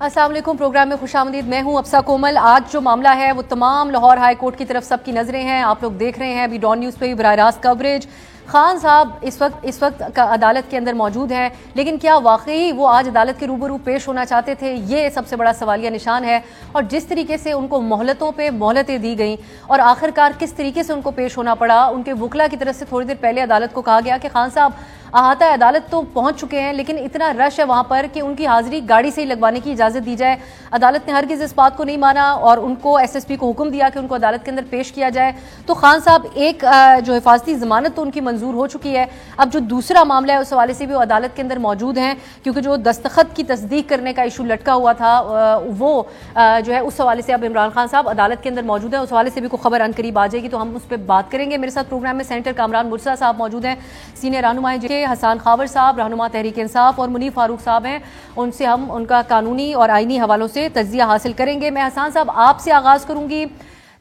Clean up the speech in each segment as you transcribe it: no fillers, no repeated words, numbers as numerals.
अस्सलाम वालेकुम। प्रोग्राम में खुशामदीद। मैं हूं अफसा कोमल। आज जो मामला है वो तमाम लाहौर हाई कोर्ट की तरफ सबकी नजरें हैं। आप लोग देख रहे हैं अभी डॉन न्यूज़ पे भी बराह रास्त कवरेज। खान साहब इस वक्त का अदालत के अंदर मौजूद हैं, लेकिन क्या वाकई वो आज अदालत के रूबरू पेश होना चाहते थे? ये सबसे बड़ा सवालिया निशान है। और जिस तरीके से उनको मोहलतों पे मोहलतें दी गई और आखिरकार किस तरीके से उनको पेश होना पड़ा, उनके वकला की तरफ से थोड़ी देर पहले अदालत को कहा गया कि खान साहब अहाता अदालत तो पहुंच चुके हैं, लेकिन इतना रश है वहां पर कि उनकी हाजिरी गाड़ी से ही लगवाने की इजाजत दी जाए। अदालत ने हरगिज इस बात को नहीं माना और उनको एसएसपी को हुक्म दिया कि उनको अदालत के अंदर पेश किया जाए। तो खान साहब एक जो हिफाजती जमानत तो उनकी मंजूर हो चुकी है। अब जो दूसरा मामला है उस हवाले से भी वो अदालत के अंदर मौजूद हैं, क्योंकि जो दस्तखत की तस्दीक करने का इशू लटका हुआ था वो जो है उस हवाले से अब इमरान खान साहब अदालत के अंदर मौजूद है। उस हवाले से भी कोई खबर अनकरीब आ जाएगी तो हम उस पर बात करेंगे। मेरे साथ प्रोग्राम में सेनेटर कामरान मुर्तज़ा साहब मौजूद हैं, सीनियर रहनुमा हैं, हसन खावर साहब रहनुमा तहरीक इंसाफ और मुनीफ फारूक साहब हैं। उनसे हम उनका कानूनी और आईनी हवालों से तज्जिया हासिल करेंगे। मैं हसन साहब आपसे आगाज करूंगी।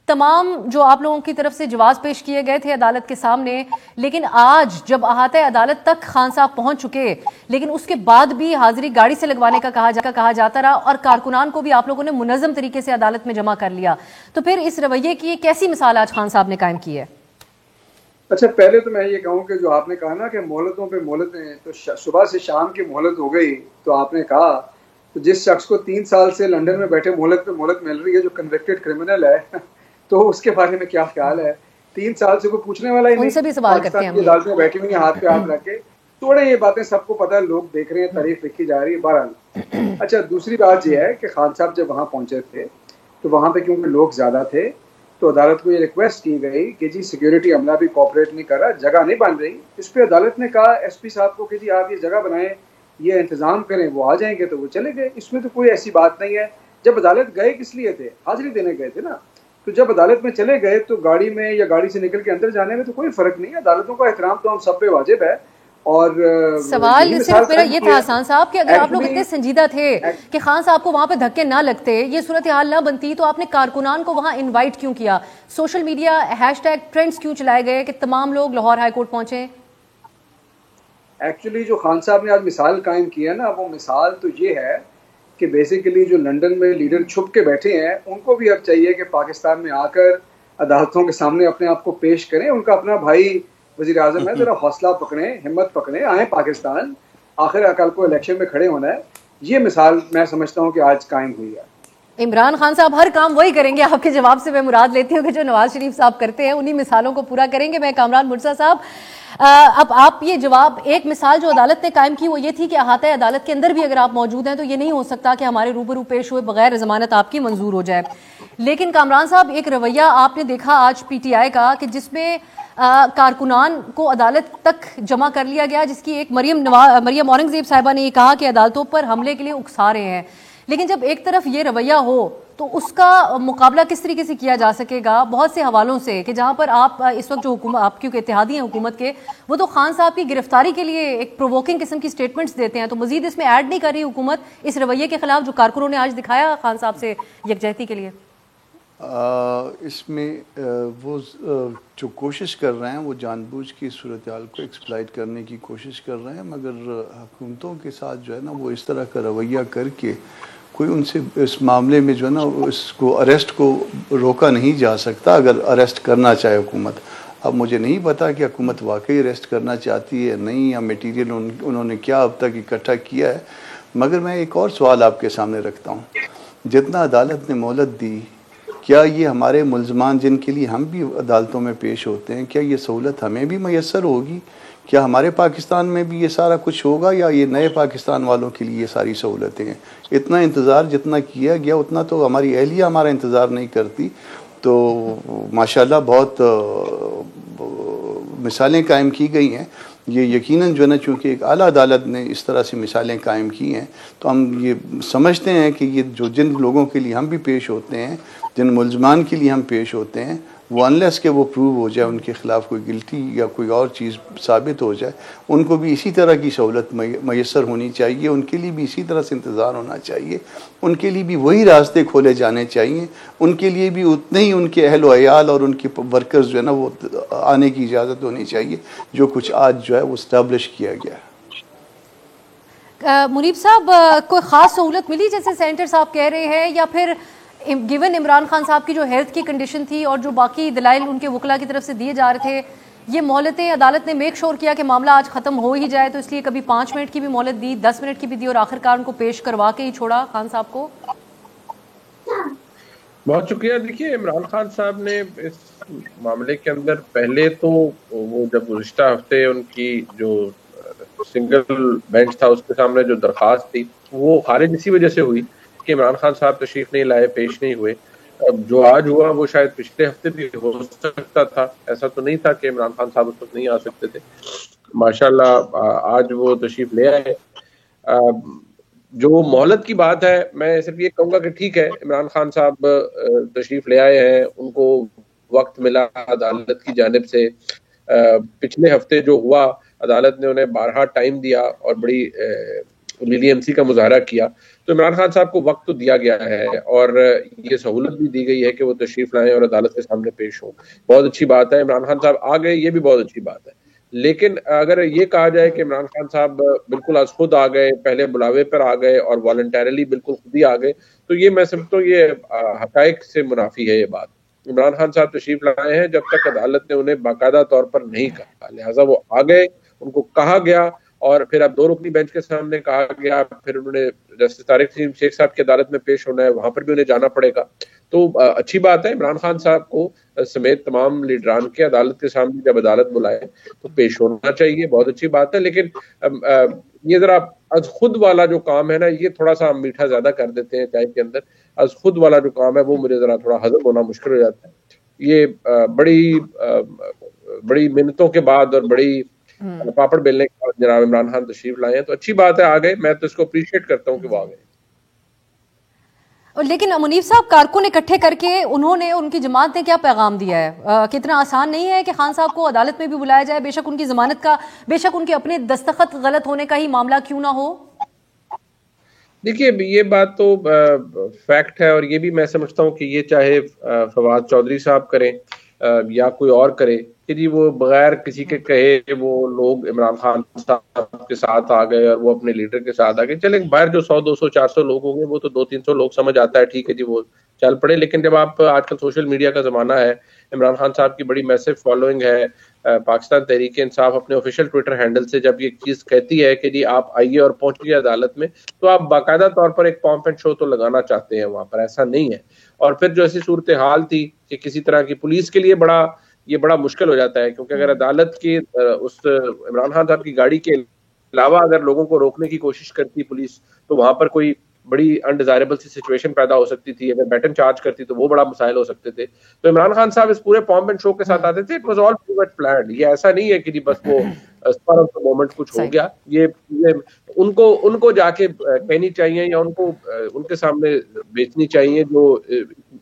तमाम जो आप लोगों की तरफ से जवाब पेश किए गए थे अदालत के सामने, लेकिन आज जब अहाता अदालत तक खान साहब पहुंच चुके, लेकिन उसके बाद भी हाजिरी गाड़ी से लगवाने का कहा जाता रहा और कारकुनान को भी आप लोगों ने मुनज़्ज़म तरीके से अदालत में जमा कर लिया। तो फिर इस रवैये की कैसी मिसाल आज खान साहब ने कायम की है? अच्छा, पहले तो मैं ये कहूँ कि जो आपने कहा ना कि मोहलतों पे मोहलतें, तो सुबह से शाम की मोहलत हो गई, तो आपने कहा तो जिस शख्स को 3 साल से लंदन में बैठे मोहलत पे मोहलत मिल रही है, जो कन्विक्टेड क्रिमिनल है तो उसके बारे में क्या ख्याल है? 3 साल से कोई पूछने वाला ही नहीं। उनसे भी सवाल करते हैं। अदालत में बैठी हुई है हाथ पे हाथ रख के। थोड़े ये बातें सबको पता है, लोग देख रहे हैं, तारीफ लिखी जा रही है। बहरहाल अच्छा, दूसरी बात यह है कि खान साहब जब वहाँ पहुंचे थे तो वहाँ पे क्योंकि लोग ज्यादा थे तो अदालत को ये रिक्वेस्ट की गई कि जी सिक्योरिटी अमला भी कोऑपरेट नहीं कर रहा, जगह नहीं बन रही। इस पर अदालत ने कहा एसपी साहब को कि जी आप ये जगह बनाएं, ये इंतजाम करें। वो आ जाएंगे तो वो चले गए। इसमें तो कोई ऐसी बात नहीं है। जब अदालत गए किस लिए थे? हाजिरी देने गए थे ना। तो जब अदालत में चले गए तो गाड़ी में या गाड़ी से निकल के अंदर जाने में तो कोई फर्क नहीं है। अदालतों का एहतराम तो हम सब पे वाजिब है। और सवाल सिर्फ मेरा ये था हसन साहब कि अगर आप लोग इतने संजीदा थे कि खान साहब को वहां पे धक्के ना लगते, ये सूरत हाल ना बनती, तो आपने कारकुनान को वहां इनवाइट क्यों किया? सोशल मीडिया हैशटैग ट्रेंड्स क्यों चलाए गए कि तमाम लोग लाहौर हाई कोर्ट पहुंचे? एक्चुअली जो खान साहब ने आज मिसाल कायम की है ना, वो मिसाल तो ये है कि बेसिकली जो लंदन में लीडर छुप के बैठे हैं उनको भी अब चाहिए कि पाकिस्तान में आकर अदालतों के सामने अपने आप को पेश करें। उनका अपना भाई वज़ीर आज़म है, जरा हौसला पकड़े, हिम्मत पकड़े, आए पाकिस्तान, आखिर कल को इलेक्शन में खड़े होना है। ये मिसाल मैं समझता हूँ कि आज कायम हुई है। इमरान खान साहब हर काम वही करेंगे। आपके जवाब से मैं मुराद लेती हूँ कि जो नवाज शरीफ साहब करते हैं उन्हीं मिसालों को पूरा करेंगे। मैं कामरान मुर्तज़ा साहब, अब आप ये जवाब, एक मिसाल जो अदालत ने कायम की वो ये थी कि अहाता अदालत के अंदर भी अगर आप मौजूद हैं तो ये नहीं हो सकता कि हमारे रूबरू पेश हुए बगैर जमानत आपकी मंजूर हो जाए। लेकिन कामरान साहब, एक रवैया आपने देखा आज पीटीआई का कि जिसमें कारकुनान को अदालत तक जमा कर लिया गया, जिसकी एक मरियम औरंगजेब साहिबा ने ये कहा कि अदालतों पर हमले के लिए उकसा रहे हैं। लेकिन जब एक तरफ ये रवैया हो तो उसका मुकाबला किस तरीके से किया जा सकेगा? बहुत से हवालों से कि जहां पर आप इस वक्त जो हुकूमत, आप क्योंकि इत्तेहादी हैं हुकूमत के, वो तो खान साहब की गिरफ्तारी के लिए एक प्रोवोकिंग किस्म की स्टेटमेंट्स देते हैं, तो मजीद इसमें ऐड नहीं कर रही हुकूमत इस रवैये के खिलाफ जो कारकुनों ने आज दिखाया खान साहब से यकजहती के लिए? इसमें वो जो कोशिश कर रहे हैं वो जानबूझ के सूरत हाल को एक्सप्लॉइट करने की कोशिश कर रहे हैं, मगर हुकूमतों के साथ जो है ना वो इस तरह का रवैया करके कोई उनसे इस मामले में जो है ना उसको अरेस्ट को रोका नहीं जा सकता अगर अरेस्ट करना चाहे हुकूमत। अब मुझे नहीं पता कि हुकूमत वाकई अरेस्ट करना चाहती है नहीं, या मटीरियल उन्होंने क्या अब तक इकट्ठा किया है। मगर मैं एक और सवाल आपके सामने रखता हूँ, जितना अदालत ने मोहलत दी, क्या ये हमारे मुल्ज़मान जिनके लिए हम भी अदालतों में पेश होते हैं, क्या ये सहूलत हमें भी मैसर होगी? क्या हमारे पाकिस्तान में भी ये सारा कुछ होगा, या ये नए पाकिस्तान वालों के लिए ये सारी सहूलतें हैं? इतना इंतज़ार जितना किया गया उतना तो हमारी अहलिया हमारा इंतज़ार नहीं करती। तो माशाल्लाह बहुत मिसालें कायम की गई हैं। ये यकीनन जो है ना, चूँकि एक आला अदालत ने इस तरह से मिसालें कायम की हैं, तो हम ये समझते हैं कि ये जो जिन लोगों के लिए हम भी पेश होते हैं, जिन मुल्ज़मान के लिए हम पेश होते हैं, वो अनलेस के वो प्रूव हो जाए, उनके ख़िलाफ़ कोई गिल्टी या कोई और चीज़ साबित हो जाए, उनको भी इसी तरह की सहूलत मैसर होनी चाहिए। उनके लिए भी इसी तरह से इंतज़ार होना चाहिए। उनके लिए भी वही रास्ते खोले जाने चाहिए। उनके लिए भी उतने ही उनके अहल व अयाल और उनके वर्कर्स जो है ना वो आने की इजाज़त होनी चाहिए, जो कुछ आज जो है वो इस्टेब्लिश किया गया है। मुनीब साहब, कोई ख़ास सहूलत मिली जैसे सेनेटर साहब कह रहे हैं, या फिर गिवन इमरान खान साहब की जो हेल्थ की कंडीशन थी और जो बाकी दलाइल उनके वकला की तरफ से दिए जा रहे थे, ये मोहलतें अदालत ने मेक श्योर किया कि मामला आज ख़त्म हो ही जाए, तो इसलिए कभी 5 मिनट की भी मोहलत दी, 10 मिनट की भी दी और आखिरकार उनको पेश करवा के ही छोड़ा खान साहब को? बहुत शुक्रिया। देखिए, इमरान खान साहब ने इस मामले के अंदर पहले तो वो जब गुज़िश्ता हफ्ते उनकी जो सिंगल बेंच था उसके सामने जो दरख्वास्त थी वो खारिज इसी वजह से हुई कि इमरान खान साहब तशरीफ नहीं लाए, पेश नहीं हुए। अब जो आज हुआ वो शायद पिछले हफ्ते भी हो सकता था, ऐसा तो नहीं था कि इमरान खान साहब उस वक्त नहीं आ सकते थे। माशाल्लाह आज वो तशरीफ ले आए। जो मोहलत की बात है, मैं सिर्फ ये कहूँगा कि ठीक है, इमरान खान साहब तशरीफ ले आए हैं, उनको वक्त मिला अदालत की जानिब से। पिछले हफ्ते जो हुआ, अदालत ने उन्हें 12 टाइम दिया और बड़ी लीनियंसी का मुजाहरा किया, तो इमरान खान साहब को वक्त तो दिया गया है और ये सहूलत भी दी गई है कि वो तशरीफ लाएं और अदालत के सामने पेश हों। बहुत अच्छी बात है, इमरान खान साहब आ गए, ये भी बहुत अच्छी बात है। लेकिन अगर ये कहा जाए कि इमरान खान साहब बिल्कुल आज खुद आ गए, पहले बुलावे पर आ गए और वॉलंटरली बिल्कुल खुद ही आ गए, तो ये मैं समझता हूँ ये हकायक से मुनाफी है ये बात। इमरान खान साहब तशरीफ लाए हैं जब तक अदालत ने उन्हें बाकायदा तौर पर नहीं कहा, लिहाजा वो आ गए, उनको कहा गया और फिर अब 2 रुकनी बेंच के सामने कहा गया, फिर उन्होंने जस्टिस तारिक शेख साहब की अदालत में पेश होना है, वहां पर भी उन्हें जाना पड़ेगा। तो अच्छी बात है, इमरान खान साहब को समेत तमाम लीडरान के अदालत के सामने जब अदालत बुलाए तो पेश होना चाहिए, बहुत अच्छी बात है। लेकिन ये जरा अज खुद वाला जो काम है ना, ये थोड़ा सा हम मीठा ज्यादा कर देते हैं चाय के अंदर। अज खुद वाला जो काम है वो मुझे जरा थोड़ा हजम होना मुश्किल हो जाता है। ये बड़ी मिन्नतों के बाद और बड़ी पापड़ बेलने के बाद जनाब इमरान खान तशरीफ लाए हैं, तो अच्छी बात है, आ गए। मैं तो इसको अप्रिशिएट करता हूँ कि वो आ गए। लेकिन मुनीब साहब, कारकुन इकट्ठे करके उन्होंने, उनकी जमात ने क्या पैगाम दिया है? कितना आसान नहीं है कि खान साहब को अदालत में भी बुलाया जाए, बेशक उनकी जमानत का, बेशक उनके अपने दस्तखत गलत होने का ही मामला क्यों ना हो। देखिए, ये बात तो फैक्ट है और ये भी मैं समझता हूँ कि ये चाहे फवाद चौधरी साहब करें या कोई और करे कि जी वो बगैर किसी के कहे वो लोग इमरान खान साहब के साथ आ गए और वो अपने लीडर के साथ आ गए। चले बाहर जो 100, 200, 400 लोग होंगे वो तो 200-300 लोग समझ आता है, ठीक है जी, वो चल पड़े। लेकिन जब आप आजकल सोशल मीडिया का जमाना है, इमरान खान साहब की बड़ी मैसिव फॉलोइंग है, पाकिस्तान तहरीक इंसाफ अपने ऑफिशियल ट्विटर हैंडल से जब ये चीज कहती है कि जी आप आइए और पहुंचिए अदालत में, तो आप बाकायदा तौर पर एक पॉम्प एंड शो तो लगाना चाहते हैं वहां पर, ऐसा नहीं है। और फिर जो ऐसी सूरत हाल थी कि किसी तरह की पुलिस के लिए ये बड़ा मुश्किल हो जाता है, क्योंकि अगर अदालत की उस इमरान खान साहब की गाड़ी के अलावा अगर लोगों को रोकने की कोशिश करती पुलिस, तो वहां पर कोई बड़ी अनडिजायरेबल सी सिचुएशन पैदा हो सकती थी। अगर बैटन चार्ज करती तो वो बड़ा मसाइल हो सकते थे। तो इमरान खान साहब इस पूरे पॉम्प एंड शो के साथ आते थे। It was all pre planned. ये ऐसा नहीं है कि जी बस वो स्पर ऑफ द मोमेंट कुछ हो गया। ये उनको जाके कहनी चाहिए या उनको उनके सामने बेचनी चाहिए जो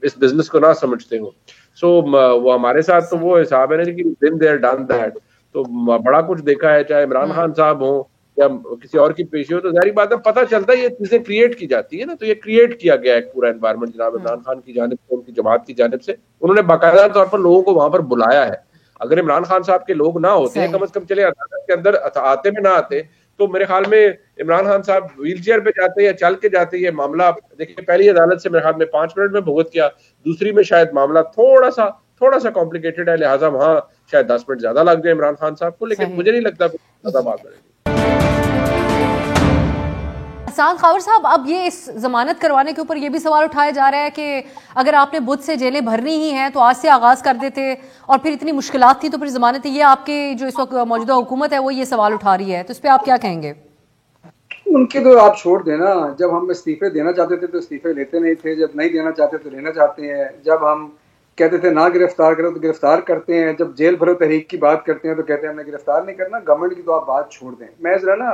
इस बिजनेस को ना समझते हो। सो वो हमारे साथ तो वो हिसाब है ना कि बिन देयर डन दैट। तो बड़ा कुछ देखा है, चाहे इमरान खान साहब हो या किसी और की पेशी हो, तो जाहिर बात है पता चलता है ये चीजें क्रिएट की जाती है ना। तो ये क्रिएट किया गया है पूरा एनवायरनमेंट जनाब इमरान खान की जानिब से, उनकी जमात की जानिब से। उन्होंने बाकायदा तौर पर लोगों को वहां पर बुलाया है। अगर इमरान खान साहब के लोग ना होते, कम से कम चले अदालत के अंदर आते में ना आते, तो मेरे ख्याल में इमरान खान साहब व्हील चेयर पे जाते या चल के जाते। ये मामला देखिए, पहली अदालत से मेरे ख्याल में 5 मिनट में भुगत किया, दूसरी में शायद मामला थोड़ा सा कॉम्प्लिकेटेड है, लिहाजा वहां शायद 10 मिनट ज्यादा लग जाए इमरान खान साहब को। लेकिन मुझे नहीं लगता ज्यादा बात करेगी। हसन खावर साहब, अब ये इस जमानत करवाने के ऊपर ये भी सवाल उठाया जा रहा है कि अगर आपने बुध से जेलें भरनी ही हैं तो आज से आगाज कर देते, और फिर इतनी मुश्किलात थी तो फिर जमानत, ये आपके जो इस वक्त मौजूदा हुकूमत है वो ये सवाल उठा रही है, तो इस पर आप क्या कहेंगे? उनके तो आप छोड़ देना। जब हम इस्तीफे देना चाहते थे तो इस्तीफे लेते नहीं थे, जब नहीं देना चाहते तो लेना चाहते हैं। जब हम कहते थे ना गिरफ्तार करो तो गिरफ्तार करते हैं। जब जेल भरो तहरीक की बात करते हैं तो कहते हैं हमने गिरफ्तार नहीं करना। गवर्नमेंट की तो आप बात छोड़ दें। मैं जरा ना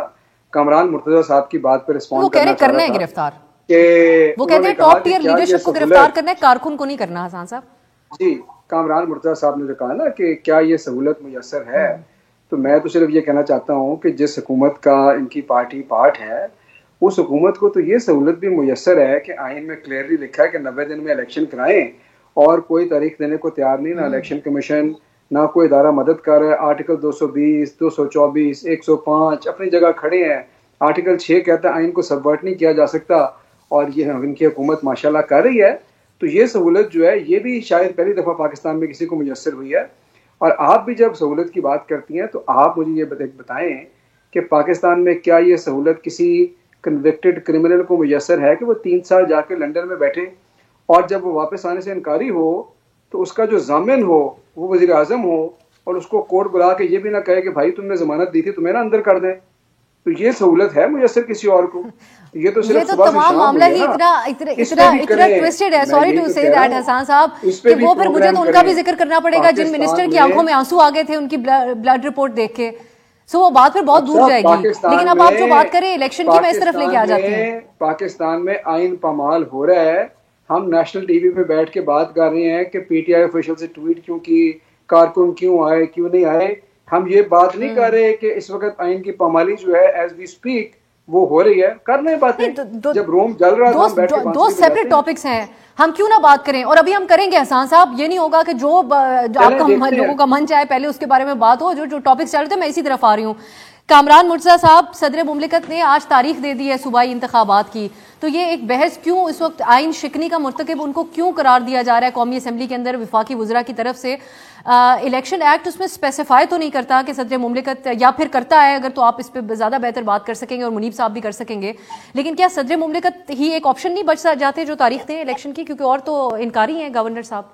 कामरान मुर्तजा साहब की बात पर रिस्पॉन्ड करना है गिरफ्तार, वो कहते हैं टॉप टियर लीडरशिप को गिरफ्तार करना है, कारकुन को नहीं करना। हसन साहब जी, कामरान मुर्तजा साहब ने जो कहा ना कि क्या ये सहूलत मुयस्सर है, तो मैं तो सिर्फ ये कहना चाहता हूँ कि जिस हुकूमत का इनकी पार्टी पार्ट है, उस हुकूमत को तो ये सहूलत भी मुयस्सर है कि आइन में क्लियरली लिखा है कि 90 दिन में इलेक्शन कराएं, और कोई तारीख देने को तैयार नहीं, ना इलेक्शन कमीशन ना कोई इदारा मदद कर रहा है। आर्टिकल 220, 224, 105 अपनी जगह खड़े हैं आर्टिकल 6 कहता है आइन को सबवर्ट नहीं किया जा सकता, और ये इनकी हुकूमत माशाल्लाह कर रही है। तो ये सहूलत जो है ये भी शायद पहली दफ़ा पाकिस्तान में किसी को मुयस्सर हुई है। और आप भी जब सहूलत की बात करती हैं तो आप मुझे ये बताएं कि पाकिस्तान में क्या ये सहूलत किसी कन्विक्टेड क्रिमिनल को मुयस्सर है कि वो 3 साल जाके लंदन में बैठे और जब वो वापस आने से इनकारी हो तो उसका जो जामिन हो वो वज़ीर आज़म हो और उसको कोर्ट बुला के ये भी ना कहे कि भाई तुमने जमानत दी थी तुम्हें ना अंदर कर दें। तो ये सहूलत है मुयस्सर किसी और को? ये तो सिर्फ सुबह से तमाम मामला ही इतना ट्विस्टेड है, sorry to say that Hasan साहब, कि वो फिर मुझे तो उनका भी जिक्र करना पड़ेगा जिन मिनिस्टर की आंखों में आंसू आ गए थे उनकी ब्लड रिपोर्ट देख के। सो वो बात फिर बहुत दूर जाएगी, लेकिन अब आप जो बात करें इलेक्शन की, मैं इस तरफ लेके आ जाती हूँ। पाकिस्तान में आइन पामाल हो रहा है। हम नेशनल टीवी पे बैठ के बात कर रहे हैं कि पीटीआई ऑफिशियल से ट्वीट क्यों की, कारकुन क्यों आए क्यों नहीं आए। हम ये बात नहीं कर रहे कि इस वक्त आइन की पामाली जो है एज वी स्पीक वो हो रही है। कर रहे बातें, जब रोम जल रहा था दो सेपरेट टॉपिक्स हैं, हम क्यों ना बात करें। और अभी हम करेंगे हसन साहब, ये नहीं होगा कि जो आपका लोगों का मन चाहे पहले उसके बारे में बात हो। जो टॉपिक्स चल रहे थे मैं इसी तरफ आ रही हूँ। कामरान मुर्तज़ा साहब, सदर मुमलिकत ने आज तारीख दे दी है सूबाई इंतखाबात की, तो ये एक बहस क्यों इस वक्त आइन शिकनी का मुर्तकिब उनको क्यों करार दिया जा रहा है कौमी असम्बली के अंदर विफाकी वज़रा की तरफ से? इलेक्शन एक्ट उसमें स्पेसिफाई तो नहीं करता कि सदर मुमलिकत, या फिर करता है अगर तो आप इस पर ज़्यादा बेहतर बात कर सकेंगे और मुनीब साहब भी कर सकेंगे, लेकिन क्या सदर मुमलिकत ही एक ऑप्शन नहीं बच जाते जो तारीख दें इलेक्शन की, क्योंकि और तो इनकारी हैं गवर्नर साहब?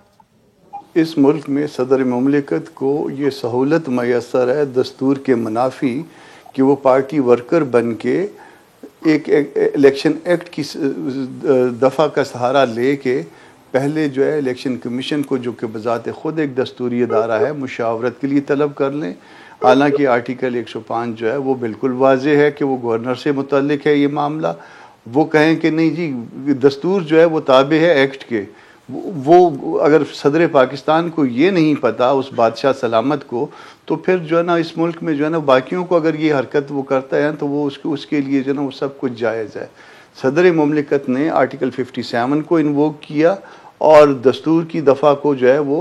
इस मुल्क में सदर मुमलिकत को ये सहूलत मैसर है दस्तूर के मुनाफी कि वो पार्टी वर्कर बन के एक इलेक्शन एक्ट की दफ़ा का सहारा ले के पहले जो है इलेक्शन कमीशन को, जो कि बज़ात ख़ुद एक दस्तूरी अदारा है, मुशावरत के लिए तलब कर लें। हालांकि आर्टिकल 105 जो है वो बिल्कुल वाज़े है कि वो गवर्नर से मुतल्लिक है ये मामला। वो कहें कि नहीं जी दस्तूर जो है वो ताबे है एक्ट के, वो अगर सदर पाकिस्तान को ये नहीं पता उस बादशाह सलामत को, तो फिर जो है ना इस मुल्क में जो है ना बाकियों को अगर ये हरकत वो करता है तो वो उसके लिए जो है ना वो सब कुछ जायज़ है। सदर मुमलिकत ने आर्टिकल 57 को इन्वोक किया और दस्तूर की दफ़ा को जो है वो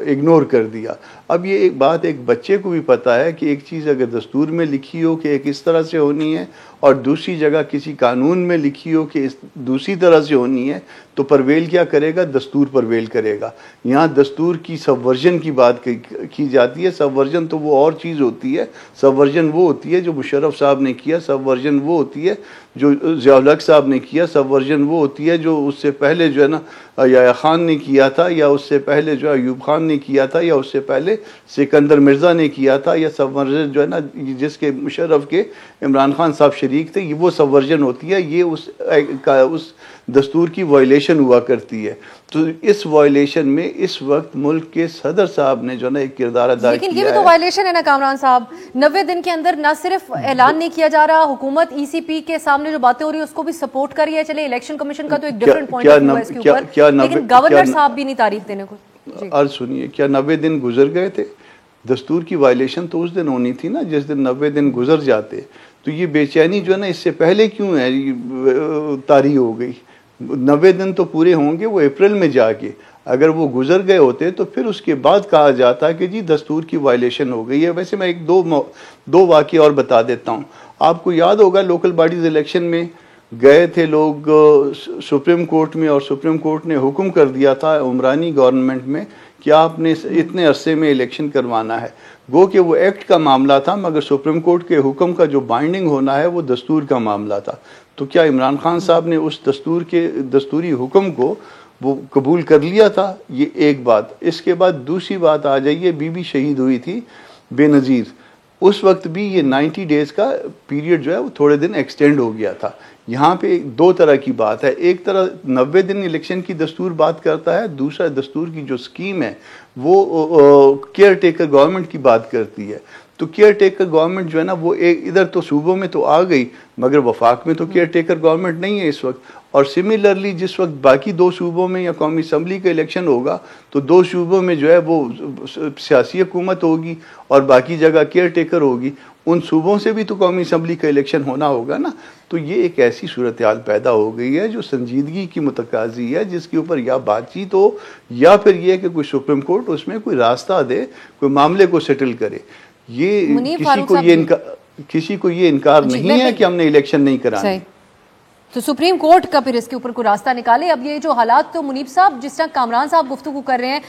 इग्नोर कर दिया। अब ये एक बात एक बच्चे को भी पता है कि एक चीज़ अगर दस्तूर में लिखी हो कि एक इस तरह से होनी है और दूसरी जगह किसी कानून में लिखी हो कि इस दूसरी तरह से होनी है, तो परवेल क्या करेगा? दस्तूर परवेल करेगा। यहाँ दस्तूर की सबवर्जन की बात की जाती है। सबवर्जन तो वो और चीज़ होती है। सबवर्जन वो होती है जो मुशर्रफ साहब ने किया, सबवर्जन वो होती है जो ज़िया-उल हक साहब ने किया, सबवर्जन वो होती है जो उससे पहले जो है ना याया खान ने किया था, या उससे पहले जो अयूब खान ने किया था, या उससे पहले सिकंदर मिर्ज़ा ने किया था, या सबवर्जन जो है ना जिसके मुशर्रफ के इमरान खान साहब शरीक थे, ये वो सबवर्जन होती है। ये उस दस्तूर की वायलेशन हुआ करती है। तो इस वायलेशन में इस वक्त मुल्क के सदर साहब ने जो ना एक किरदार अदा किया है। लेकिन ये भी तो वायलेशन है ना कामरान साहब, 90 दिन के अंदर न सिर्फ ऐलान नहीं किया जा रहा, हुकूमत ECP के सामने जो बातें हो रही है उसको भी सपोर्ट कर रही है। चले इलेक्शन कमीशन का तो एक डिफरेंट पॉइंट ऑफ व्यू है इसके ऊपर, लेकिन गवर्नर साहब भी नहीं तारीख देने को। अर्ज सुनिए, क्या 90 दिन गुजर गए थे? दस्तूर की वायलेशन तो उस दिन होनी थी ना जिस दिन 90 दिन गुजर जाते। तो ये बेचैनी जो है ना इससे पहले क्यों है तारी हो गई? 90 दिन तो पूरे होंगे वो अप्रैल में जाके। अगर वो गुजर गए होते तो फिर उसके बाद कहा जाता कि जी दस्तूर की वायलेशन हो गई है। वैसे मैं एक दो वाक़े और बता देता हूँ। आपको याद होगा लोकल बॉडीज़ इलेक्शन में गए थे लोग सुप्रीम कोर्ट में, और सुप्रीम कोर्ट ने हुक्म कर दिया था उमरानी गवर्नमेंट में कि आपने इतने अरसे में इलेक्शन करवाना है। गो कि वो एक्ट का मामला था, मगर सुप्रीम कोर्ट के हुक्म का जो बाइंडिंग होना है वो दस्तूर का मामला था। तो क्या इमरान खान साहब ने उस दस्तूरी हुक्म को वो कबूल कर लिया था? ये एक बात। इसके बाद दूसरी बात आ जाइए, बीबी शहीद हुई थी बेनज़ीर, उस वक्त भी ये 90 डेज़ का पीरियड जो है वो थोड़े दिन एक्सटेंड हो गया था। यहाँ पे दो तरह की बात है। एक तरह 90 दिन इलेक्शन की दस्तूर बात करता है, दूसरा दस्तूर की जो स्कीम है वो केयर टेकर गवर्नमेंट की बात करती है। तो केयर टेकर गवर्नमेंट जो है ना वो एक इधर तो सूबों में तो आ गई, मगर वफाक में तो केयर टेकर गवर्नमेंट नहीं है इस वक्त। और सिमिलरली जिस वक्त बाकी 2 सूबों में या कौमी असम्बली का इलेक्शन होगा तो 2 सूबों में जो है वो सियासी हुकूमत होगी और बाकी जगह केयर टेकर होगी। उन सूबों से भी तो कौमी असम्बली का इलेक्शन होना होगा ना। तो ये एक ऐसी सूरत हाल पैदा हो गई है जो संजीदगी की मुतकाजी है, जिसके ऊपर या बातचीत हो या फिर ये कि कोई सुप्रीम कोर्ट उसमें कोई रास्ता दे, कोई मामले को सेटल करे। ये किसी को ये किसी को ये इनकार नहीं है कि हमने इलेक्शन नहीं कराने। तो सुप्रीम कोर्ट का फिर इसके ऊपर कोई रास्ता निकाले। अब ये जो हालात, तो मुनीब साहब जिस तरह कामरान साहब गुफ्तगू कर रहे हैं,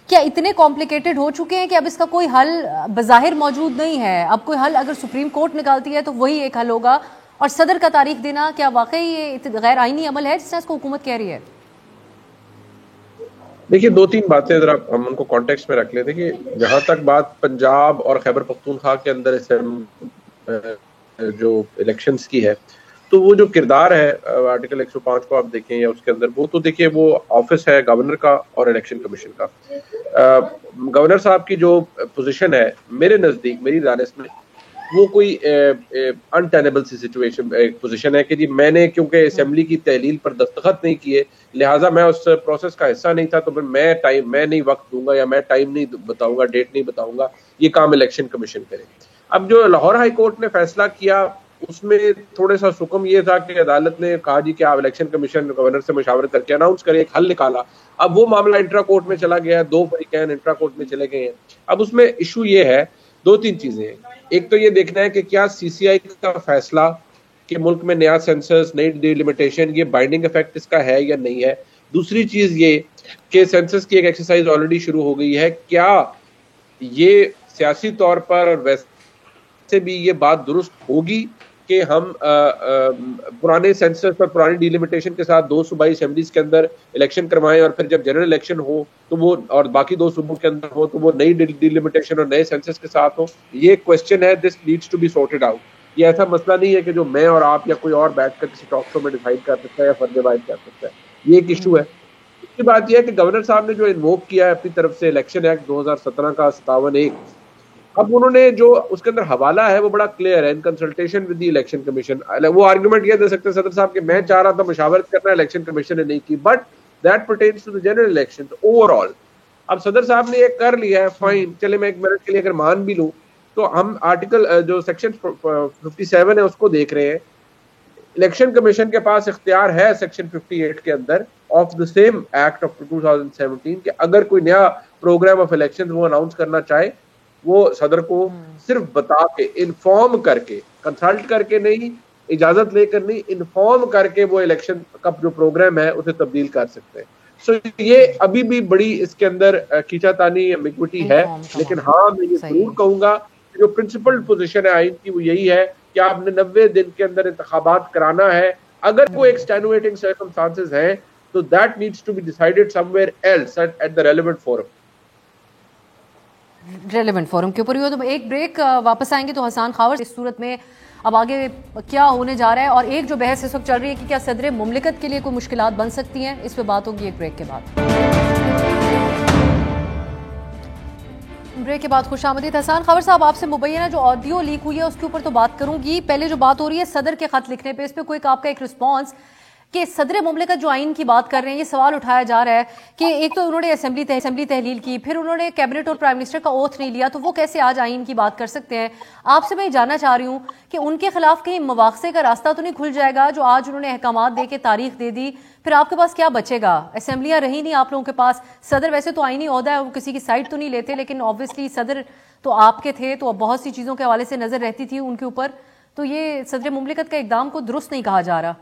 क्या इतने कॉम्प्लिकेटेड हो चुके हैं कि अब इसका कोई हल बज़ाहिर मौजूद नहीं है? अब कोई हल अगर सुप्रीम कोर्ट निकालती है तो वही एक हल होगा, और सदर का तारीख देना क्या वाकई ये गैर आईनी अमल है जिस तरह इसको हुकूमत कह रही है? देखिए, दो तीन बातें जरा हम उनको कॉन्टेक्स्ट में रख लेते हैं कि जहां तक बात पंजाब और खैबर पख्तूनख्वा के अंदर जो इलेक्शंस की है, तो वो जो किरदार है आर्टिकल 105 को आप देखें या उसके अंदर, वो तो देखिए वो ऑफिस है गवर्नर का और इलेक्शन कमीशन का। गवर्नर साहब की जो पोजीशन है मेरे नजदीक, मेरी दानिश में, वो कोई अनटेनेबल सी सिचुएशन पोजीशन है कि जी मैंने क्योंकि असेंबली की तहलील पर दस्तखत नहीं किए, लिहाजा मैं उस प्रोसेस का हिस्सा नहीं था, तो फिर मैं नहीं वक्त दूंगा या मैं टाइम नहीं बताऊंगा, डेट नहीं बताऊंगा, ये काम इलेक्शन कमीशन करे। अब जो लाहौर हाई कोर्ट ने फैसला किया उसमें थोड़ा सा सुकम ये था कि अदालत ने कहा जी कि आप इलेक्शन कमीशन गवर्नर से मशावरत करके अनाउंस करें, एक हल निकाला। अब वो मामला इंट्रा कोर्ट में चला गया है, 2 फरीकैन इंट्रा कोर्ट में चले गए हैं। अब उसमें इशू ये है, 2-3 चीजें हैं। एक तो ये देखना है कि क्या सीसीआई का फैसला कि मुल्क में नया सेंसस, नई डिलिमिटेशन, ये बाइंडिंग इफेक्ट इसका है या नहीं है। दूसरी चीज ये कि सेंसस की एक एक्सरसाइज ऑलरेडी शुरू हो गई है, क्या ये सियासी तौर पर और वैसे भी ये बात दुरुस्त होगी कि हम पुराने सेंसस और पुरानी डिलिमिटेशन के साथ 2 सूबाई असेंबलीज के अंदर इलेक्शन करवाएं और फिर जब जनरल इलेक्शन हो तो वो, और बाकी 2 सूबों के अंदर हो तो वो नई डिलिमिटेशन और नए सेंसस के साथ हो। ये क्वेश्चन है, this needs to be sorted out. ये ऐसा मसला नहीं है कि जो मैं और आप या कोई और बैठकर किसी टॉक शो में डिसाइड कर सकता है या फर्दवाइज कर सकता है। ये एक इशू है। दूसरी बात यह है कि गवर्नर साहब ने जो इन्वोक किया है अपनी तरफ से इलेक्शन एक्ट 2017 का 57(1), अब उन्होंने जो उसके अंदर हवाला है वो बड़ा क्लियर है, in consultation with the election commission. वो आर्गुमेंट ये दे सकते हैं सदर साहब कि मैं चाह रहा था मशावरत करना, इलेक्शन कमीशन ने नहीं की, but that pertains to the general election overall. अब सदर साहब ने ये कर लिया है, फाइन, चले मैं एक मिनट के लिए अगर मान भी लूं तो हम आर्टिकल जो सेक्शन 57 है उसको देख रहे हैं। इलेक्शन कमीशन के पास इख्तियार है सेक्शन 58 के अंदर of the same act of 2017 कि अगर कोई नया प्रोग्राम ऑफ इलेक्शन वो अनाउंस करना चाहे, वो सदर को सिर्फ बता के, इन्फॉर्म करके, कंसल्ट करके नहीं, इजाजत लेकर नहीं, इन्फॉर्म करके वो इलेक्शन का जो प्रोग्राम है उसे तब्दील कर सकते हैं। सो ये अभी भी बड़ी इसके अंदर खींचातानी एम्बिग्विटी है, लेकिन हाँ मैं ये जरूर कहूंगा कि जो प्रिंसिपल पोजीशन है आइन की वो यही है कि आपने 90 दिन के अंदर इंतखाबात कराना है। अगर कोई एक्सटेनुएटिंग सर्कमस्टांसेस हैं तो that needs to be decided somewhere else at the relevant forum. Relevant forum के ऊपर ही हो। तो एक ब्रेक, वापस आएंगे तो हसन खावर इस सूरत में अब आगे क्या होने जा रहा है, और एक जो बहस इस वक्त चल रही है कि क्या सदर मुमलिकत के लिए कोई मुश्किलात बन सकती हैं, इस पे बात होगी एक ब्रेक के बाद। ब्रेक के बाद खुशामदीद। हसन खावर साहब, आपसे मुबैना जो ऑडियो लीक हुई है उसके ऊपर तो बात करूंगी। पहले जो बात हो रही है सदर के खत लिखने पे, इस पे कोई आपका एक रिस्पॉन्स कि सदर मुमलिकत जो आइन की बात कर रहे हैं, ये सवाल उठाया जा रहा है कि एक तो उन्होंने असेंबली तहलील की, फिर उन्होंने कैबिनेट और प्राइम मिनिस्टर का ओथ नहीं लिया, तो वो कैसे आज आइन की बात कर सकते हैं? आपसे मैं जानना चाह रही हूँ कि उनके खिलाफ कहीं मवाक़से का रास्ता तो नहीं खुल जाएगा? जो आज उन्होंने अहकामात दे के तारीख दे दी, फिर आपके पास क्या बचेगा? असेंबलियाँ रही नहीं आप लोगों के पास। सदर वैसे तो आइनी ओहदा है, वो किसी की साइड तो नहीं लेते, लेकिन ऑब्वियसली सदर तो आपके थे, तो अब बहुत सी चीज़ों के हवाले से नज़र रहती थी उनके ऊपर। तो ये सदर मुमलिकत का इक़दाम को दुरुस्त नहीं कहा जा रहा।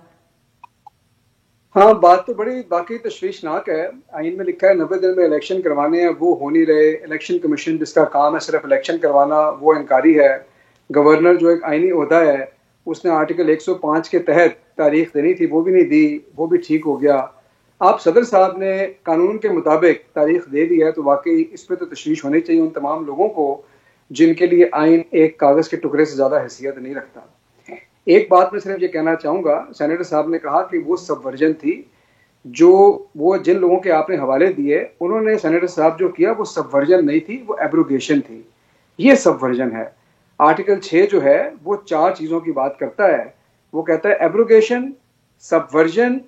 हाँ, बात तो बड़ी बाकी तशवीशनाक है। आइन में लिखा है 90 दिन में इलेक्शन करवाने हैं, वो हो नहीं रहे। इलेक्शन कमीशन जिसका काम है सिर्फ इलेक्शन करवाना, वो इनकारी है। गवर्नर जो एक आइनी ओहदा है, उसने आर्टिकल 105 के तहत तारीख देनी थी, वो भी नहीं दी, वो भी ठीक हो गया। आप सदर साहब ने कानून के मुताबिक तारीख दे दी है, तो वाकई इस पर तो तशवीश होनी चाहिए उन तमाम लोगों को जिनके लिए आइन एक कागज़ के टुकड़े से ज़्यादा हैसियत नहीं रखता। एक बात मैं सिर्फ ये कहना चाहूँगा, सेनेटर साहब ने कहा कि वो सबवर्जन थी, जो वो जिन लोगों के आपने हवाले दिए, उन्होंने सेनेटर साहब जो किया वो सबवर्जन नहीं थी, वो एब्रोगेशन थी। ये सबवर्जन है। आर्टिकल 6 जो है वो 4 चीज़ों की बात करता है। वो कहता है abrogation, subversion,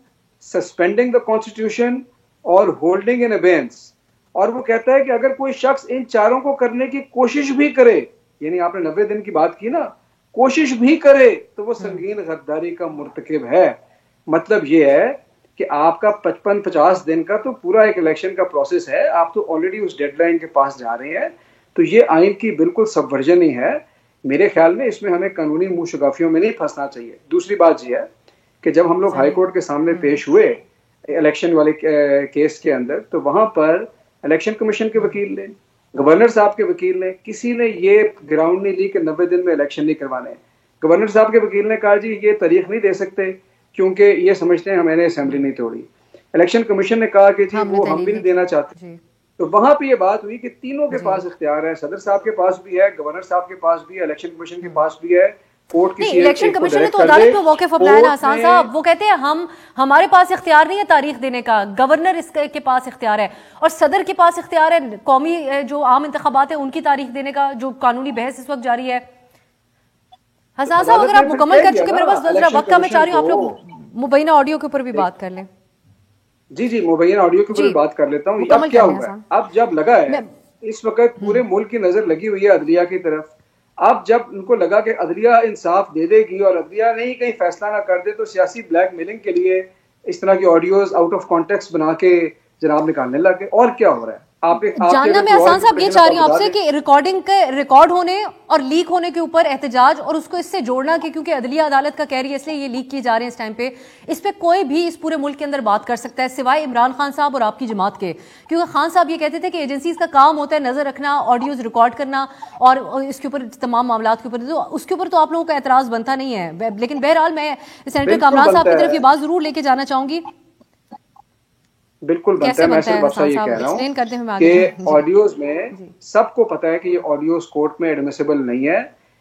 suspending the constitution और होल्डिंग इन अबेयंस। और वो कहता है कि अगर कोई शख्स इन चारों को करने की कोशिश भी करे, यानी आपने 90 दिन की बात की ना, कोशिश भी करे, तो वो संगीन गद्दारी का मुर्तकिब है। मतलब ये है कि आपका 55-50 दिन का तो पूरा एक इलेक्शन का प्रोसेस है, आप तो ऑलरेडी उस डेडलाइन के पास जा रहे हैं। तो ये आइन की बिल्कुल सबवर्जन ही है। मेरे ख्याल में इसमें हमें कानूनी मुशगाफियों में नहीं फंसना चाहिए। दूसरी बात यह है कि जब हम लोग हाई कोर्ट के सामने पेश हुए इलेक्शन वाले केस के अंदर, तो वहां पर इलेक्शन कमीशन के वकील ने, गवर्नर साहब के वकील ने, किसी ने ये ग्राउंड नहीं ली कि 90 दिन में इलेक्शन नहीं करवाने। गवर्नर साहब के वकील ने कहा जी ये तारीख नहीं दे सकते क्योंकि ये समझते हैं मैंने असेंबली नहीं तोड़ी। इलेक्शन कमीशन ने कहा कि जी वो हम भी नहीं देना चाहते। तो वहां पे ये बात हुई कि तीनों के पास इख्तियार है, सदर साहब के पास भी है, गवर्नर साहब के पास भी है, इलेक्शन कमीशन के पास भी है। कोर्ट की इलेक्शन कमीशन ने तो अदालत में मौक़िफ़ अपनाया ना हसन साहब। वो कहते हैं हमारे पास इख्तियार नहीं है तारीख देने का, गवर्नर इसके पास इख्तियार है और सदर के पास इख्तियार है कौमी जो आम इंतखाबात है उनकी तारीख देने का, जो कानूनी बहस इस वक्त जारी है। हसन साहब अगर आप मुकम्मल कर चुके, मेरे पास दूसरा वक्त का, मैं चाह रही हूँ आप लोग मुबैना ऑडियो के ऊपर भी बात कर लें। जी मुबैना ऑडियो के ऊपर बात कर लेता हूँ। अब क्या हुआ है, अब जब लगा है इस वक्त पूरे मुल्क की नजर लगी हुई है अदलिया की तरफ। अब जब उनको लगा कि अदलिया इंसाफ दे देगी और अदलिया नहीं कहीं फैसला ना कर दे, तो सियासी ब्लैकमेलिंग के लिए इस तरह की ऑडियोज आउट ऑफ कॉन्टेक्स्ट बना के जनाब निकालने लगे। और क्या हो रहा है आप जानना मैं हसन साहब ये चाह रही हूँ आपसे कि रिकॉर्डिंग के रिकॉर्ड होने और लीक होने के ऊपर एहतजाज और उसको इससे जोड़ना कि क्योंकि अदलिया अदालत का कह रही है इसलिए ये लीक किए जा रहे हैं इस टाइम पे, इस पे कोई भी इस पूरे मुल्क के अंदर बात कर सकता है सिवाय इमरान खान साहब और आपकी जमात के। क्योंकि खान साहब ये कहते थे कि एजेंसीज का काम होता है नजर रखना, ऑडियोज रिकॉर्ड करना और इसके ऊपर तमाम मामला के ऊपर, तो उसके ऊपर तो आप लोगों का एतराज बनता नहीं है। लेकिन बहरहाल मैं सेनेटर कामरान साहब की तरफ ये बात जरूर लेके जाना चाहूंगी। बिल्कुल बनता है। मैं सिर्फ आपसे ये कह रहा हूँ कि ऑडियोज में सबको पता है कि ये ऑडियोज कोर्ट में एडमिसिबल नहीं है।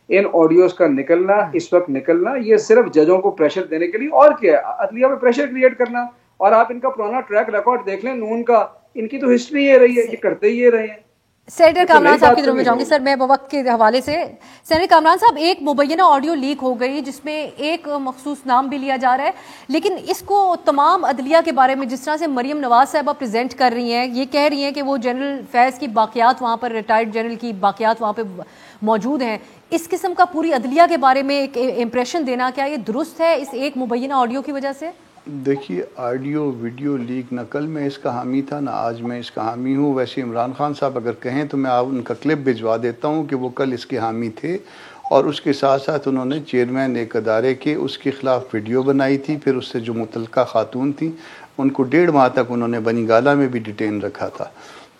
इन ऑडियोज का निकलना, इस वक्त निकलना, ये सिर्फ जजों को प्रेशर देने के लिए, और क्या है, अदलिया पे प्रेशर क्रिएट करना। और आप इनका पुराना ट्रैक रिकॉर्ड देख लें, नून का, इनकी तो हिस्ट्री ये रही है, ये करते ही ये रहे हैं। सेनेटर कामरान साहब की तरफ में जाऊंगी सर, मैं वक्त के हवाले से। सेनेटर कामरान साहब, एक मुबैना ऑडियो लीक हो गई जिसमें एक मखसूस नाम भी लिया जा रहा है, लेकिन इसको तमाम अदलिया के बारे में जिस तरह से मरियम नवाज साहबा प्रेजेंट कर रही हैं, ये कह रही हैं कि वो जनरल फैज़ की बाकियात वहाँ पर, रिटायर्ड जनरल की बाकियात वहाँ पर मौजूद हैं, इस किस्म का पूरी अदलिया के बारे में एक इम्प्रेशन देना, क्या ये दुरुस्त है इस एक मुबैना ऑडियो की वजह से? देखिए, ऑडियो वीडियो लीक न कल मैं इसका हामी था ना आज मैं इसका हामी हूँ। वैसे इमरान खान साहब अगर कहें तो मैं आप उनका क्लिप भिजवा देता हूँ कि वो कल इसके हामी थे और उसके साथ साथ उन्होंने चेयरमैन एक अदारे के उसके ख़िलाफ़ वीडियो बनाई थी। फिर उससे जो मुतल्लिका खातून थी उनको 1.5 माह तक उन्होंने बनी गाला में भी डिटेन रखा था।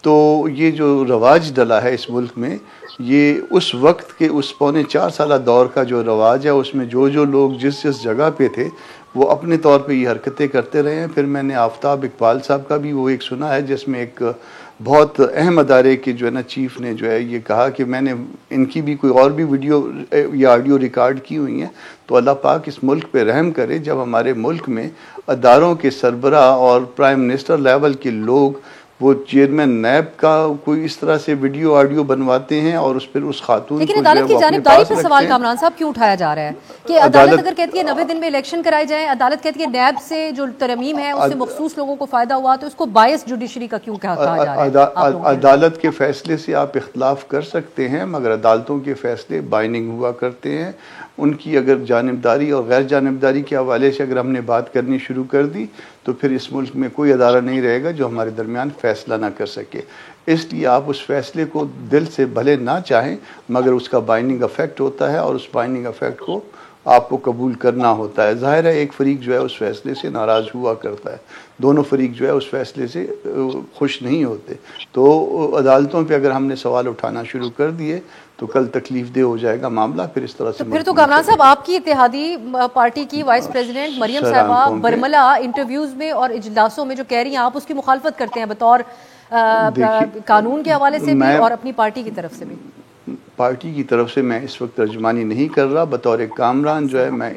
तो ये जो रवाज डला है इस मुल्क में, ये उस वक्त के उस पौने 4 साल दौर का जो रवाज है, उसमें जो लोग जिस जगह पे थे वो अपने तौर पे ये हरकतें करते रहे हैं। फिर मैंने आफ्ताब इकबाल साहब का भी वो एक सुना है जिसमें एक बहुत अहम अदारे के जो है ना चीफ ने जो है ये कहा कि मैंने इनकी भी कोई और भी वीडियो या ऑडियो रिकॉर्ड की हुई हैं। तो अल्लाह पाक इस मुल्क पे रहम करे जब हमारे मुल्क में अदारों के सरबरा और प्राइम मिनिस्टर लेवल के लोग वो चेयरमैन नैब का कोई इस तरह से वीडियो ऑडियो बनवाते हैं और उस पर उस खातून, लेकिन अदालत की जानिबदारी पर सवाल कामरान साहब क्यों उठाया जा रहा है कि अदालत अगर कहती है 90 दिन में इलेक्शन कराए जाएं, अदालत कहती है नैब से जो तरमीम है उससे मखसूस लोगों को फायदा हुआ, तो उसको बायस जुडिशरी का क्यों कहा जा रहा है? अदालत के फैसले से आप इख्तलाफ कर सकते हैं मगर अदालतों के फैसले बाइंडिंग हुआ करते हैं। उनकी अगर जानिबदारी और गैर जानिबदारी के हवाले से अगर हमने बात करनी शुरू कर दी तो फिर इस मुल्क में कोई अदारा नहीं रहेगा जो हमारे दरमियान फ़ैसला ना कर सके। इसलिए आप उस फैसले को दिल से भले ना चाहें मगर उसका बाइंडिंग इफेक्ट होता है और उस बाइंडिंग इफेक्ट को आपको कबूल करना होता है। ज़ाहिर है एक फ़रीक जो है उस फैसले से नाराज़ हुआ करता है, दोनों फ़रीक जो है उस फैसले से खुश नहीं होते। तो अदालतों पे अगर हमने सवाल उठाना शुरू कर दिए तो कल तकलीफ दे हो जाएगा मामला। फिर इस तरह से तो फिर तो कामरान साहब आपकी इत्तेहादी पार्टी की वाइस प्रेसिडेंट मरियम साहबा बरमला इंटरव्यूज में और इजलासों में जो कह रही हैं आप उसकी मुखालफत करते हैं बतौर कानून के हवाले से भी और अपनी पार्टी की तरफ से भी। पार्टी की तरफ से मैं इस वक्त तर्जमानी नहीं कर रहा, बतौर एक कामरान जो है मैं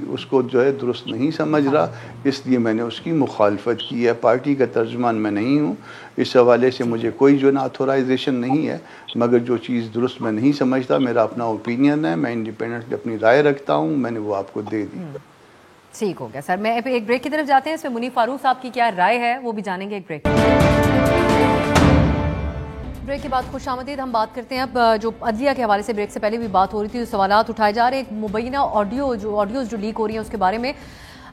उसको जो है दुरुस्त नहीं समझ रहा, इसलिए मैंने उसकी मुखालफत की है। पार्टी का तर्जमान मैं नहीं हूँ, इस हवाले से मुझे कोई जो ना अथोराइजेशन नहीं है, मगर जो चीज़ दुरुस्त मैं नहीं समझता, मेरा अपना ओपिनियन है, मैं इंडिपेंडेंटली अपनी राय रखता हूँ, मैंने वो आपको दे दी। ठीक हो गया सर, मैं एक ब्रेक की तरफ जाते हैं, इसमें मुनीफ फारूक साहब की क्या राय है वो भी जानेंगे। एक ब्रेक के बाद खुश आमदीद। हम बात करते हैं अब जो अदलिया के हवाले से ब्रेक से पहले भी बात हो रही थी, सवालात उठाए जा रहे हैं। एक मुबैना ऑडियोज़ जो लीक हो रही हैं उसके बारे में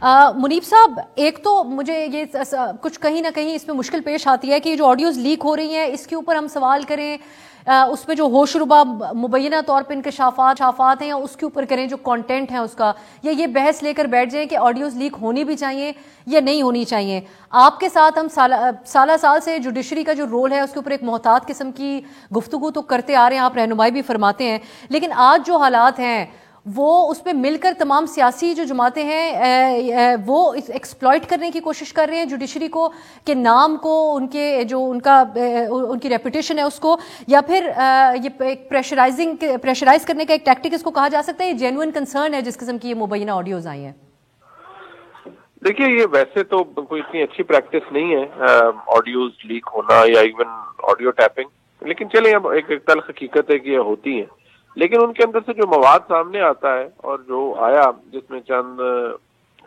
मुनीब साहब, एक तो मुझे ये कुछ कहीं ना कहीं इसमें मुश्किल पेश आती है कि जो ऑडियोज़ लीक हो रही हैं इसके ऊपर हम सवाल करें, उसमें जो होशरुबा मुबैना तौर पर इंकशाफात हैं या उसके ऊपर करें जो कंटेंट है उसका, या ये बहस लेकर बैठ जाएं कि ऑडियोज़ लीक होनी भी चाहिए या नहीं होनी चाहिए। आपके साथ हम साल से जुडिशरी का जो रोल है उसके ऊपर एक मोहतात किस्म की गुफ्तगू तो करते आ रहे हैं, आप रहनुमाई भी फरमाते हैं, लेकिन आज जो हालात हैं वो उसमें मिलकर तमाम सियासी जो जमातें हैं वो एक्सप्लॉइट करने की कोशिश कर रहे हैं जुडिशरी को, के नाम को, उनके जो उनकी रेपुटेशन है उसको, या फिर ये एक प्रेशराइज करने का एक टैक्टिक इसको कहा जा सकता है। ये जेन्युइन कंसर्न है जिस किस्म की ये मुबैना ऑडियोज आई हैं। देखिए, ये वैसे तो कोई इतनी अच्छी प्रैक्टिस नहीं है ऑडियोज लीक होना या इवन ऑडियो टैपिंग, लेकिन चलिए अब एक तल्ख हकीकत है कि ये होती है। लेकिन उनके अंदर से जो मवाद सामने आता है और जो आया जिसमें चंद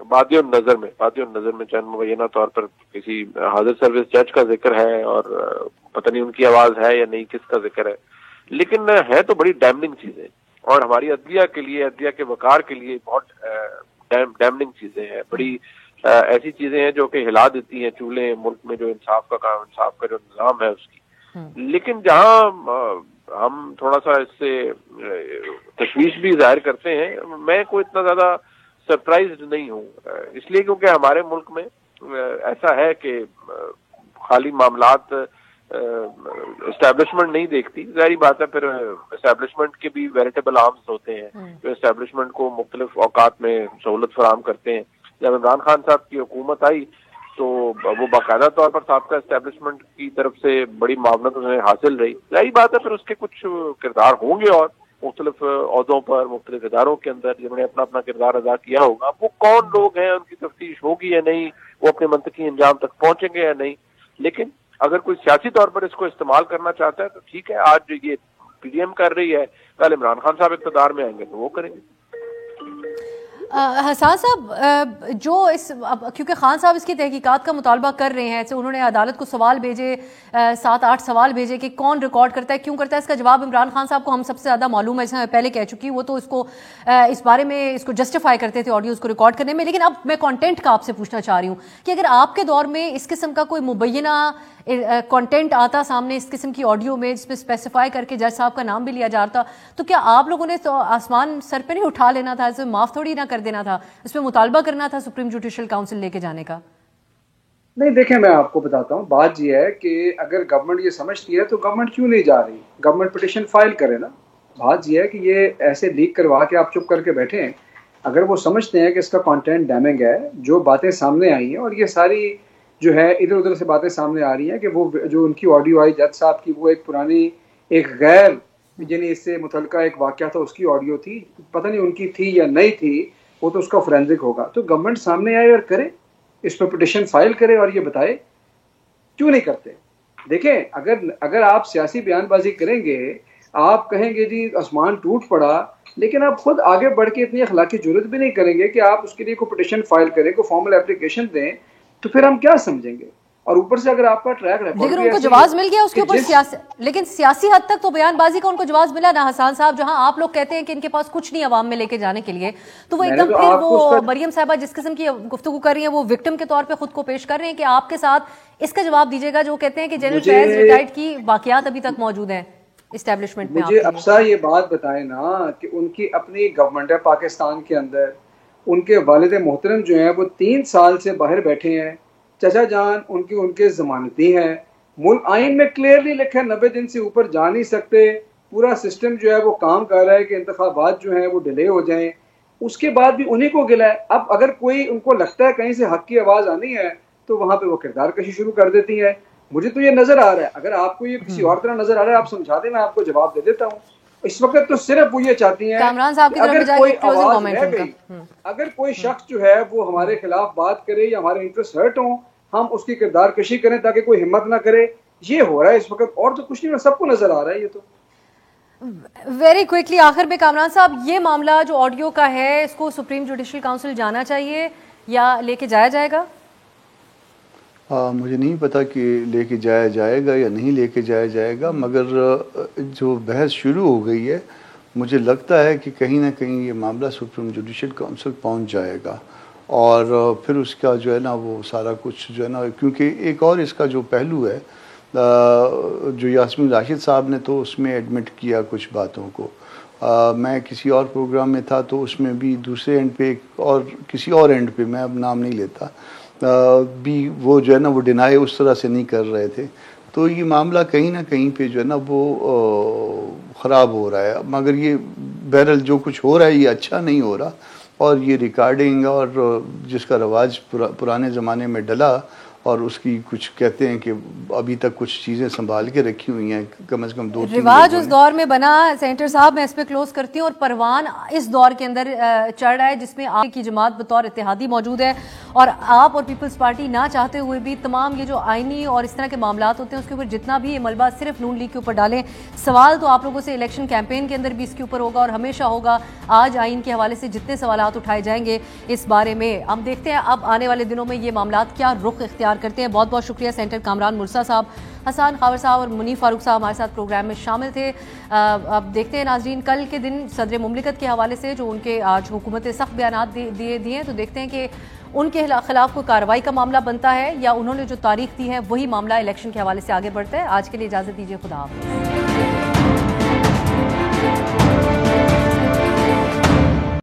बादियों नजर में चंद मुबैना तौर पर किसी हाजिर सर्विस जज का जिक्र है और पता नहीं उनकी आवाज है या नहीं, किसका जिक्र है, लेकिन है तो बड़ी डैमनिंग चीजें और हमारी अदलिया के लिए, अदलिया के वकार के लिए बहुत डैमनिंग चीजें हैं, बड़ी ऐसी चीजें हैं जो कि हिला देती हैं चूल्हे मुल्क में जो इंसाफ का जो निजाम है उसकी। लेकिन जहां हम थोड़ा सा इससे तशवीश भी जाहिर करते हैं, मैं कोई इतना ज्यादा सरप्राइज्ड नहीं हूँ, इसलिए क्योंकि हमारे मुल्क में ऐसा है कि खाली मामलात एस्टैब्लिशमेंट नहीं देखती। जाहिर बात है, फिर एस्टैब्लिशमेंट के भी वेरिटेबल आर्म्स होते हैं जो एस्टैब्लिशमेंट को मुख्तलिफ औकात में सहूलत फराहम करते हैं। जब इमरान खान साहब की हुकूमत आई तो वो बाकायदा तौर पर साबका एस्टैब्लिशमेंट की तरफ से बड़ी मावनत उन्हें हासिल रही। जाहिर बात है, फिर उसके कुछ किरदार होंगे और मुख्तलिफ ओहदों पर मुख्तलिफ इदारों के अंदर जिन्होंने अपना अपना किरदार अदा किया होगा, वो कौन लोग हैं, उनकी तफ्तीश होगी या नहीं, वो अपने मंतकी अंजाम तक पहुंचेंगे या नहीं। लेकिन अगर कोई सियासी तौर पर इसको इस्तेमाल करना चाहता है तो ठीक है, आज ये पीडीएम कर रही है, कल इमरान खान साहब इक़्तिदार में आएंगे तो वो करेंगे। हसन साहब, जो क्योंकि खान साहब इसकी तहकीकात का मुतालबा कर रहे हैं, तो उन्होंने अदालत को सवाल भेजे, 7-8 सवाल भेजे कि कौन रिकॉर्ड करता है, क्यों करता है। इसका जवाब इमरान खान साहब को हम सबसे ज़्यादा मालूम है, जैसे मैं पहले कह चुकी हूँ, वो तो इसको इस बारे में इसको जस्टिफाई करते थे ऑडियोज़ को रिकॉर्ड करने में। लेकिन अब मैं कंटेंट का आपसे पूछना चाह रही हूँ कि अगर आपके दौर में इस किस्म का कोई मुबैना कंटेंट आता सामने इस किस्म की ऑडियो में जिसमें स्पेसिफाई करके जज साहब का नाम भी लिया जा रहा था, तो क्या आप लोगों ने तो आसमान सर पे नहीं उठा लेना था, इसमें माफ थोड़ी ना कर देना था, इसमें मुतालबा करना था सुप्रीम जुडिशल काउंसिल लेके जाने का? नहीं, देखें, मैं आपको बताता हूँ, बात यह है कि अगर गवर्नमेंट ये समझती है तो गवर्नमेंट क्यों नहीं जा रही, गवर्नमेंट पिटिशन फाइल करे ना। बात यह है कि ये ऐसे लीक करवा के आप चुप करके बैठे हैं। अगर वो समझते हैं कि इसका कंटेंट डैमेज है, जो बातें सामने आई हैं और ये सारी जो है इधर उधर से बातें सामने आ रही हैं कि वो जो उनकी ऑडियो आई जज साहब की, वो एक पुरानी एक गैर यानी इससे मुतल्लिका एक वाक़या था उसकी ऑडियो थी, पता नहीं उनकी थी या नहीं थी, वो तो उसका फोरेंसिक होगा। तो गवर्नमेंट सामने आए और करे, इस पर पिटिशन फाइल करे और ये बताए, क्यों नहीं करते। देखें, अगर आप सियासी बयानबाजी करेंगे, आप कहेंगे जी आसमान टूट पड़ा, लेकिन आप खुद आगे बढ़ के इतनी अखलाकी जुर्रत भी नहीं करेंगे कि आप उसके लिए कोई पिटिशन फाइल करें, कोई फॉर्मल एप्लीकेशन दें, तो फिर हम क्या समझेंगे। और ऊपर से अगर आपका ट्रैक रिकॉर्ड, लेकिन उनको जवाब मिल गया उसके ऊपर लेकिन सियासी हद तक तो बयानबाजी का उनको जवाब मिला ना हसन साहब, जहां आप लोग कहते हैं कि इनके पास कुछ नहीं अवाम में लेके जाने के लिए, तो वो एकदम फिर वो मरियम साहबा जिस किस्म की गुफ्तगू कर रही है वो विक्टिम के तौर पे खुद को पेश कर रहे हैं कि आपके साथ इसका जवाब दीजिएगा, जो कहते हैं कि जनरल फैज रिटायर्ड की वाकयात अभी तक मौजूद हैं एस्टैब्लिशमेंट में। मुझे अफसा ये बात बताए ना कि उनकी अपनी गवर्नमेंट है पाकिस्तान के अंदर, उनके वालिद मोहतरम जो है वो 3 साल से बाहर बैठे हैं, चचा जान उनके जमानती हैं, मुल्क आइन में क्लियरली लिखा है 90 दिन से ऊपर जा नहीं सकते, पूरा सिस्टम जो है वो काम कर रहा है कि इंतखाबात जो है वो डिले हो जाएं, उसके बाद भी उन्हीं को गिला है। अब अगर कोई उनको लगता है कहीं से हक की आवाज़ आनी है तो वहाँ पे वो किरदार कशी शुरू कर देती है। मुझे तो ये नज़र आ रहा है, अगर आपको ये किसी और तरह नज़र आ रहा है आप समझा दें, मैं आपको जवाब दे देता हूँ। इस वक्त तो सिर्फ वो ये चाहती हैं अगर कोई आवाज़ रह गई, अगर कोई शख्स जो है वो हमारे खिलाफ बात करे या हमारे इंटरेस्ट हर्ट हो, हम उसकी किरदार कशी करें ताकि कोई हिम्मत ना करे। ये हो रहा है इस वक्त, और तो कुछ नहीं, सबको नजर आ रहा है। ये तो वेरी क्विकली आखिर में कामरान साहब, ये मामला जो ऑडियो का है इसको सुप्रीम जुडिशल काउंसिल जाना चाहिए या लेके जाया जाएगा? मुझे नहीं पता कि लेके जाया जाएगा या नहीं लेके जाया जाएगा, मगर जो बहस शुरू हो गई है मुझे लगता है कि कहीं ना कहीं ये मामला सुप्रीम जुडिशल काउंसिल पहुंच जाएगा। और फिर उसका जो है ना वो सारा कुछ जो है ना, क्योंकि एक और इसका जो पहलू है जो यास्मीन राशिद साहब ने तो उसमें एडमिट किया कुछ बातों को, मैं किसी और प्रोग्राम में था तो उसमें भी दूसरे एंड पे और किसी और एंड पे, मैं अब नाम नहीं लेता, भी वो जो है ना वो डिनाई उस तरह से नहीं कर रहे थे। तो ये मामला कहीं ना कहीं पे जो है ना वो ख़राब हो रहा है। मगर ये बहरहाल जो कुछ हो रहा है ये अच्छा नहीं हो रहा, और ये रिकॉर्डिंग और जिसका रवाज पुराने ज़माने में डला, और उसकी कुछ कहते हैं कि अभी तक कुछ चीज़ें संभाल के रखी हुई हैं, कम से कम 2-3 रिवाज उस दौर में बना। सेंटर साहब मैं इस पे क्लोज करती हूँ, और परवान इस दौर के अंदर चढ़ रहा है जिसमें आपकी जमात बतौर इत्तेहादी मौजूद है, और आप और पीपल्स पार्टी ना चाहते हुए भी तमाम ये जो आईनी और इस तरह के मामलात होते हैं उसके ऊपर जितना भी ये मलबा सिर्फ नून लीग के ऊपर डालें, सवाल तो आप लोगों से इलेक्शन कैंपेन के अंदर भी इसके ऊपर होगा और हमेशा होगा। आज आइन के हवाले से जितने सवालात उठाए जाएंगे इस बारे में हम देखते हैं अब आने वाले दिनों में ये मामलात क्या रुख इख्तियार करते हैं। बहुत बहुत शुक्रिया सेंटर कामरान मुर्सा साहब, हसन खावर साहब और मुनीफ फारूक साहब हमारे साथ प्रोग्राम में शामिल थे। अब देखते हैं नाजरीन, कल के दिन सदर मुमलिकत के हवाले से जो उनके आज हुकूमत सख्त बयान दिए हैं, तो देखते हैं कि उनके खिलाफ कोई कार्रवाई का मामला बनता है या उन्होंने जो तारीख दी है वही मामला इलेक्शन के हवाले से आगे बढ़ता है। आज के लिए इजाज़त दीजिए, खुदा हाफ़िज़।